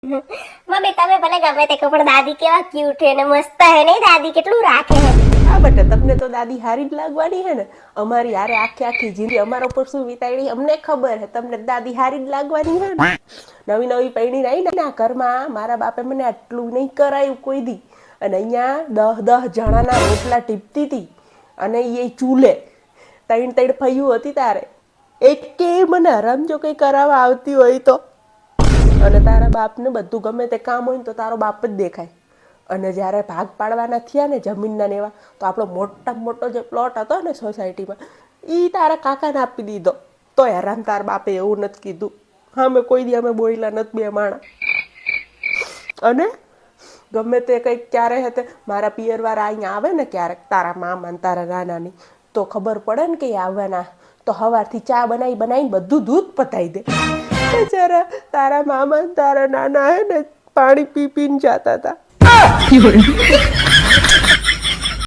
Mummy તમે ભલે ગમે તે કહો પણ દાદી કેવા ક્યુટ છે ને મસ્ત હે ને દાદી કેટલું રાખે હે. હા બેટા, તમને તો દાદી હારી જ લાગવાની હે ને. અમારી હારે આખી આખી જિંદગી અમારા ઉપર શું વિતાડી અમને ખબર હે. તમને દાદી હારી જ લાગવાની હે ને. નવી નવી પૈણી આવી ને આ ઘરમાં મારા બાપે મને આટલું નહીં કરાયું કોઈ દી. અને અહીંયા 10 જણાના રોટલા ટીપતી હતી અને એ ચૂલે 3 ફૈયું હતી તારે. એકે મને હરામજો કંઈ કરાવવા આવતી હોય તો. અને તારા બાપને બધું ગમે તે કામ હોય ને તો તારો બાપ જ દેખાય. અને જ્યારે ભાગ પાડવાના થયા ને જમીનના ને એવા, તો આપણો મોટામાં મોટો જે પ્લોટ હતો ને સોસાયટીમાં, એ તારા કાકાને આપી દીધો. તો હેરાન તારા બાપે એવું નથી કીધું. હા, મેં કોઈ દી અમે બોયલા નથી બે માણા. અને ગમે તે કંઈક ક્યારે હતે મારા પિયરવાળા અહીંયા આવે ને ક્યારેક તારા મામા ને તારા નાનાની, તો ખબર પડે ને કે આવવાના, તો સવારથી ચા બનાવીને બધું દૂધ પતાવી દે. બચારા તારા મામા ને તારા નાના હે ને પાણી પી પીને જતા હતા.